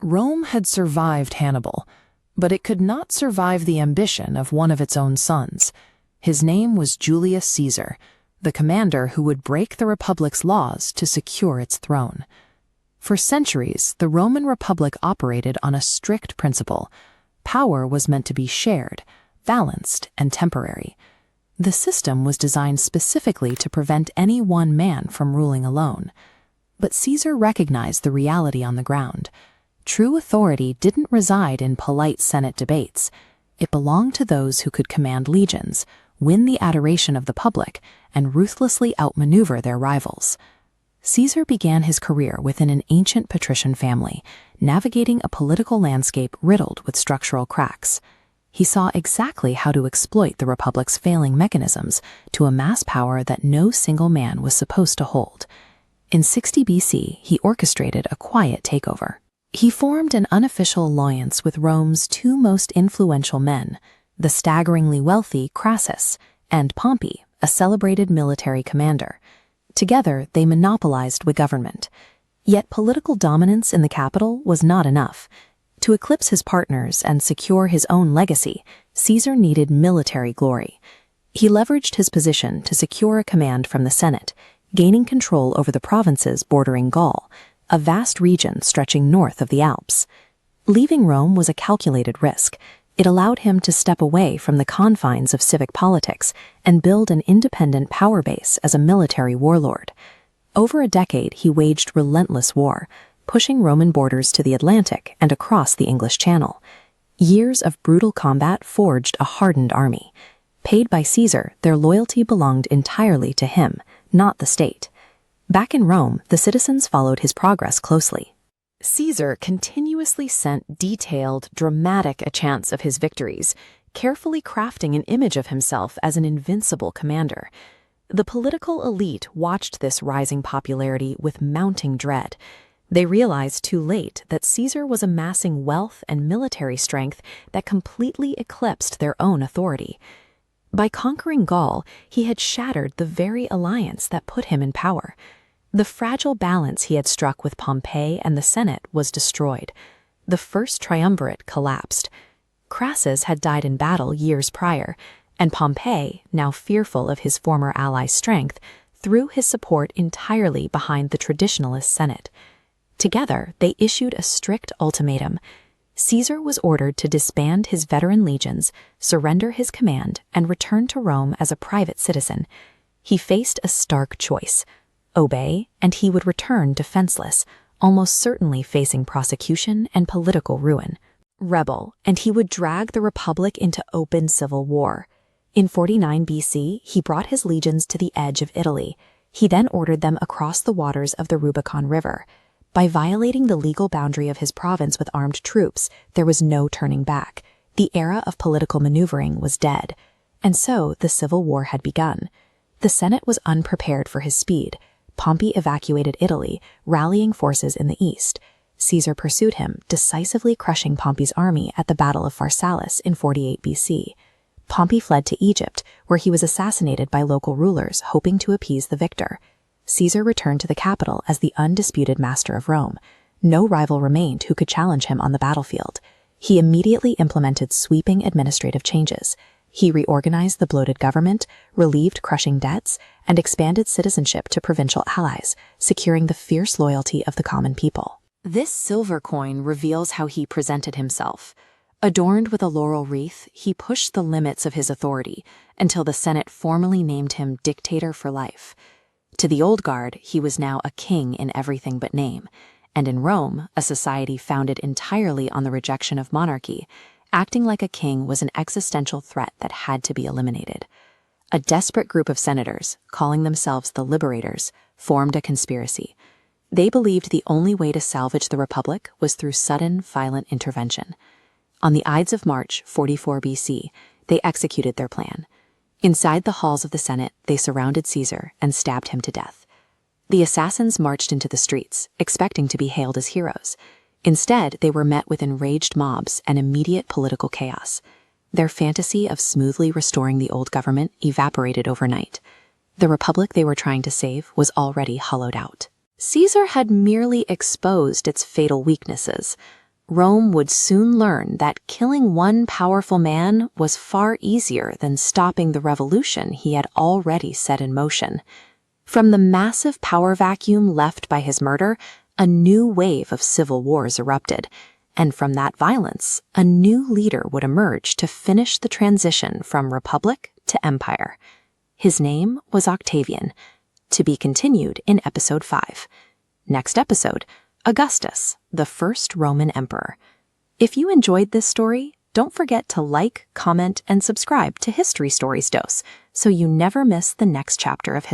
Rome had survived Hannibal, but it could not survive the ambition of one of its own sons. His name was Julius Caesar, the commander who would break the Republic's laws to secure its throne. For centuries, the Roman Republic operated on a strict principle. Power was meant to be shared, balanced, and temporary. The system was designed specifically to prevent any one man from ruling alone. But Caesar recognized the reality on the ground. True authority didn't reside in polite Senate debates. It belonged to those who could command legions, win the adoration of the public, and ruthlessly outmaneuver their rivals. Caesar began his career within an ancient patrician family, navigating a political landscape riddled with structural cracks. He saw exactly how to exploit the Republic's failing mechanisms to amass power that no single man was supposed to hold. In 60 BC, he orchestrated a quiet takeover. He formed an unofficial alliance with Rome's two most influential men, the staggeringly wealthy Crassus and Pompey, a celebrated military commander. Together, they monopolized the government. Yet political dominance in the capital was not enough. To eclipse his partners and secure his own legacy, Caesar needed military glory. He leveraged his position to secure a command from the Senate, gaining control over the provinces bordering Gaul, a vast region stretching north of the Alps. Leaving Rome was a calculated risk. It allowed him to step away from the confines of civic politics and build an independent power base as a military warlord. Over a decade, he waged relentless war, pushing Roman borders to the Atlantic and across the English Channel. Years of brutal combat forged a hardened army. Paid by Caesar, their loyalty belonged entirely to him, not the state. Back in Rome, the citizens followed his progress closely. Caesar continuously sent detailed, dramatic accounts of his victories, carefully crafting an image of himself as an invincible commander. The political elite watched this rising popularity with mounting dread. They realized too late that Caesar was amassing wealth and military strength that completely eclipsed their own authority. By conquering Gaul, he had shattered the very alliance that put him in power. The fragile balance he had struck with Pompey and the Senate was destroyed. The first triumvirate collapsed. Crassus had died in battle years prior, and Pompey, now fearful of his former ally's strength, threw his support entirely behind the traditionalist Senate. Together, they issued a strict ultimatum. Caesar was ordered to disband his veteran legions, surrender his command, and return to Rome as a private citizen. He faced a stark choice: obey, and he would return defenseless, almost certainly facing prosecution and political ruin. Rebel, and he would drag the Republic into open civil war. In 49 BC, he brought his legions to the edge of Italy. He then ordered them across the waters of the Rubicon River. By violating the legal boundary of his province with armed troops, there was no turning back. The era of political maneuvering was dead. And so the civil war had begun. The Senate was unprepared for his speed. Pompey evacuated Italy, rallying forces in the east. Caesar pursued him, decisively crushing Pompey's army at the Battle of Pharsalus in 48 BC. Pompey fled to Egypt, where he was assassinated by local rulers, hoping to appease the victor. Caesar returned to the capital as the undisputed master of Rome. No rival remained who could challenge him on the battlefield. He immediately implemented sweeping administrative changes. He reorganized the bloated government, relieved crushing debts, and expanded citizenship to provincial allies, securing the fierce loyalty of the common people. This silver coin reveals how he presented himself. Adorned with a laurel wreath, he pushed the limits of his authority until the Senate formally named him dictator for life. To the old guard, he was now a king in everything but name, and in Rome, a society founded entirely on the rejection of monarchy, acting like a king was an existential threat that had to be eliminated. A desperate group of senators, calling themselves the Liberators, formed a conspiracy. They believed the only way to salvage the Republic was through sudden, violent intervention. On the Ides of March, 44 BC, they executed their plan. Inside the halls of the Senate, they surrounded Caesar and stabbed him to death. The assassins marched into the streets, expecting to be hailed as heroes. Instead, they were met with enraged mobs and immediate political chaos. Their fantasy of smoothly restoring the old government evaporated overnight. The republic they were trying to save was already hollowed out. Caesar had merely exposed its fatal weaknesses. Rome would soon learn that killing one powerful man was far easier than stopping the revolution he had already set in motion. From the massive power vacuum left by his murder, a new wave of civil wars erupted, and from that violence, a new leader would emerge to finish the transition from republic to empire. His name was Octavian, to be continued in episode 5. Next episode, Augustus, the first Roman emperor. If you enjoyed this story, don't forget to like, comment, and subscribe to History Stories Dose so you never miss the next chapter of history.